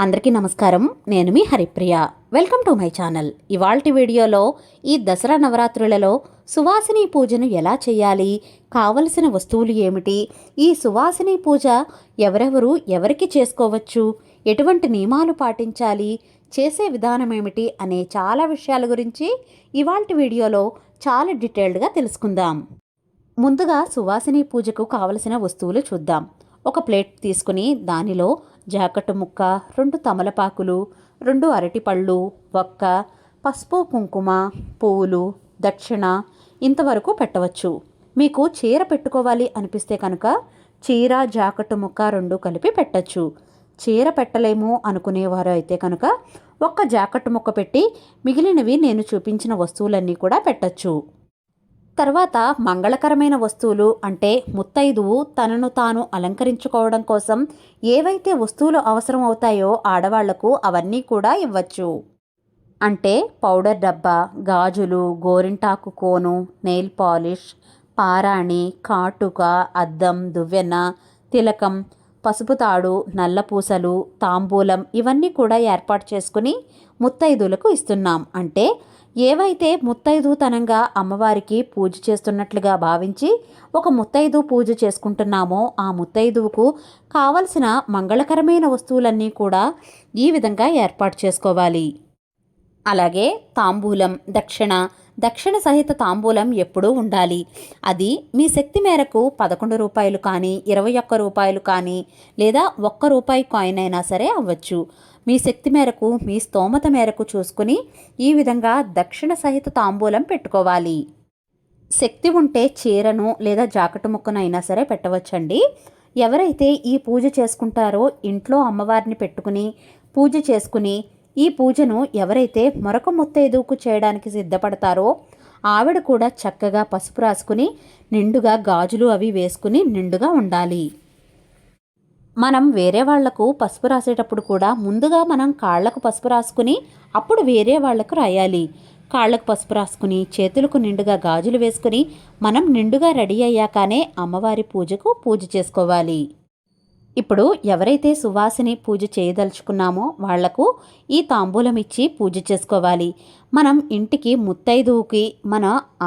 అందరికీ నమస్కారం. నేను మీ Haripriya. Welcome to my channel. ఇవాల్టి వీడియోలో ఈ దసరా నవరాత్రులలో సువాసిని పూజను ఎలా చేయాలి, కావలసిన వస్తువులు ఏమిటి, ఈ సువాసిని పూజ ఎవరెవరు ఎవరికి చేసుకోవచ్చు, ఎటువంటి నియమాలు పాటించాలి, చేసే విధానం ఏమిటి అనే చాలా విషయాల గురించి ఇవాల్టి వీడియోలో చాలా డీటెయిల్డ్గా తెలుసుకుందాం. ముందుగా సువాసిని పూజకు కావలసిన వస్తువులు చూద్దాం. ఒక ప్లేట్ తీసుకుని దానిలో జాకెట్టు ముక్క, 2 తమలపాకులు, 2 అరటిపళ్ళు, ఒక్క పసుపు, కుంకుమ, పువ్వులు, దక్షిణ ఇంతవరకు పెట్టవచ్చు. మీకు చీర పెట్టుకోవాలి అనిపిస్తే కనుక చీర, జాకెట్టు ముక్క 2 కలిపి పెట్టచ్చు. చీర పెట్టలేము అనుకునేవారు అయితే కనుక ఒక్క జాకెట్టు ముక్క పెట్టి మిగిలినవి నేను చూపించిన వస్తువులన్నీ కూడా పెట్టచ్చు. తర్వాత మంగళకరమైన వస్తువులు అంటే ముత్తైదువు తనను తాను అలంకరించుకోవడం కోసం ఏవైతే వస్తువులు అవసరం అవుతాయో ఆడవాళ్లకు అవన్నీ కూడా ఇవ్వచ్చు. అంటే పౌడర్ డబ్బా, గాజులు, గోరింటాకు కోను, నెయిల్ పాలిష్, పారాణి, కాటుక, అద్దం, దువ్వెన, తిలకం, పసుపు తాడు, నల్లపూసలు, తాంబూలం ఇవన్నీ కూడా ఏర్పాటు చేసుకుని ముత్తైదువులకు ఇస్తున్నాం. అంటే ఏవైతే ముత్తైదుతనంగా అమ్మవారికి పూజ చేస్తున్నట్లుగా భావించి ఒక ముత్తైదు పూజ చేసుకుంటున్నామో ఆ ముత్తైదువుకు కావలసిన మంగళకరమైన వస్తువులన్నీ కూడా ఈ విధంగా ఏర్పాటు చేసుకోవాలి. అలాగే తాంబూలం, దక్షిణ సహిత తాంబూలం ఎప్పుడూ ఉండాలి. అది మీ శక్తి మేరకు 11 రూపాయలు కానీ, 21 రూపాయలు కానీ, లేదా ₹1 కాయిన్ అయినా సరే అవ్వచ్చు. మీ శక్తి మేరకు, మీ స్తోమత మేరకు చూసుకుని ఈ విధంగా దక్షిణ సహిత తాంబూలం పెట్టుకోవాలి. శక్తి ఉంటే చీరను లేదా జాకెట్ ముక్కనైనా సరే పెట్టవచ్చండి. ఎవరైతే ఈ పూజ చేసుకుంటారో ఇంట్లో అమ్మవారిని పెట్టుకుని పూజ చేసుకుని ఈ పూజను ఎవరైతే మరొక ముత్తైదువుకు చేయడానికి సిద్ధపడతారో ఆవిడ కూడా చక్కగా పసుపు రాసుకుని నిండుగా గాజులు అవి వేసుకుని నిండుగా ఉండాలి. మనం వేరే వాళ్లకు పసుపు రాసేటప్పుడు కూడా ముందుగా మనం కాళ్లకు పసుపు రాసుకుని అప్పుడు వేరే వాళ్లకు రాయాలి. కాళ్లకు పసుపు రాసుకుని చేతులకు నిండుగా గాజులు వేసుకుని మనం నిండుగా రెడీ అయ్యాకనే అమ్మవారి పూజ చేసుకోవాలి. ఇప్పుడు ఎవరైతే సువాసిని పూజ చేయదలుచుకున్నామో వాళ్లకు ఈ తాంబూలం ఇచ్చి పూజ చేసుకోవాలి. మనం ఇంటికి ముత్తైదువుకి మన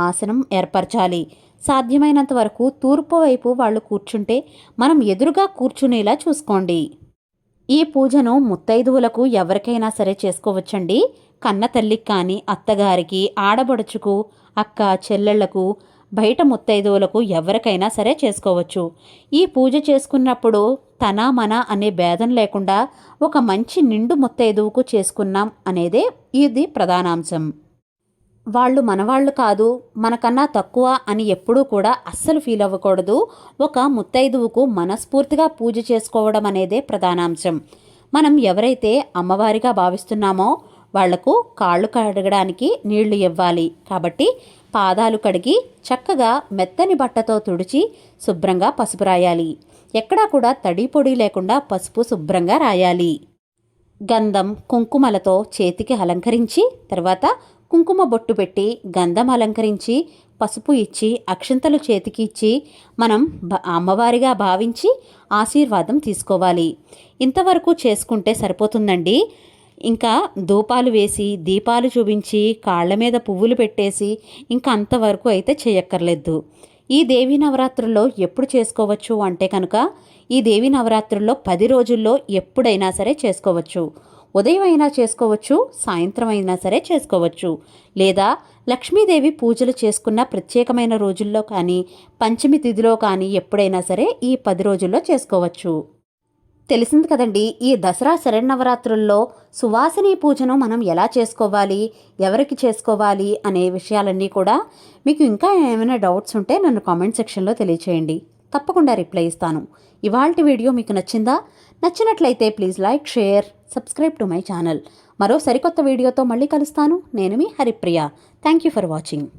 ఆసనం ఏర్పరచాలి. సాధ్యమైనంత వరకు తూర్పు వైపు వాళ్ళు కూర్చుంటే మనం ఎదురుగా కూర్చునేలా చూసుకోండి. ఈ పూజను ముత్తైదువులకు ఎవరికైనా సరే చేసుకోవచ్చండి. కన్న తల్లికి కానీ, అత్తగారికి, ఆడబడుచుకు, అక్క చెల్లెళ్లకు, బయట ముత్తైదువులకు ఎవరికైనా సరే చేసుకోవచ్చు. ఈ పూజ చేసుకున్నప్పుడు తన మన అనే భేదం లేకుండా ఒక మంచి నిండు ముత్తైదువుకు చేసుకున్నాం అనేదే ఇది ప్రధానాంశం. వాళ్ళు మనవాళ్ళు కాదు, మనకన్నా తక్కువ అని ఎప్పుడూ కూడా అస్సలు ఫీల్ అవ్వకూడదు. ఒక ముత్తైదువుకు మనస్ఫూర్తిగా పూజ చేసుకోవడం అనేదే ప్రధానాంశం. మనం ఎవరైతే అమ్మవారిగా భావిస్తున్నామో వాళ్లకు కాళ్ళు కడగడానికి నీళ్లు ఇవ్వాలి. కాబట్టి పాదాలు కడిగి చక్కగా మెత్తని బట్టతో తుడిచి శుభ్రంగా పసుపు రాయాలి. ఎక్కడా కూడా తడి పొడి లేకుండా పసుపు శుభ్రంగా రాయాలి. గంధం, కుంకుమలతో చేతికి అలంకరించి తర్వాత కుంకుమ బొట్టు పెట్టి గంధం అలంకరించి పసుపు ఇచ్చి అక్షింతలు చేతికి ఇచ్చి మనం అమ్మవారిగా భావించి ఆశీర్వాదం తీసుకోవాలి. ఇంతవరకు చేసుకుంటే సరిపోతుందండి. ఇంకా ధూపాలు వేసి దీపాలు చూపించి కాళ్ల మీద పువ్వులు పెట్టేసి ఇంకా అంతవరకు అయితే చేయక్కర్లేదు. ఈ దేవీ నవరాత్రుల్లో ఎప్పుడు చేసుకోవచ్చు అంటే కనుక ఈ దేవీ నవరాత్రుల్లో 10 రోజుల్లో ఎప్పుడైనా సరే చేసుకోవచ్చు. ఉదయం అయినా చేసుకోవచ్చు, సాయంత్రం అయినా సరే చేసుకోవచ్చు, లేదా లక్ష్మీదేవి పూజలు చేసుకున్న ప్రత్యేకమైన రోజుల్లో కానీ, పంచమి తిథిలో కానీ ఎప్పుడైనా సరే ఈ 10 రోజుల్లో చేసుకోవచ్చు. తెలిసింది కదండి, ఈ దసరా శరన్నవరాత్రుల్లో సువాసిని పూజను మనం ఎలా చేసుకోవాలి, ఎవరికి చేసుకోవాలి అనే విషయాలన్నీ కూడా మీకు ఇంకా ఏమైనా డౌట్స్ ఉంటే నన్ను కామెంట్ సెక్షన్లో తెలియచేయండి. తప్పకుండా రిప్లై ఇస్తాను. ఇవాల్టి వీడియో మీకు నచ్చిందా? నచ్చినట్లయితే please like, share, subscribe to my channel. మరో సరికొత్త వీడియోతో మళ్ళీ కలుస్తాను. నేను మీ Haripriya. Thank you for watching.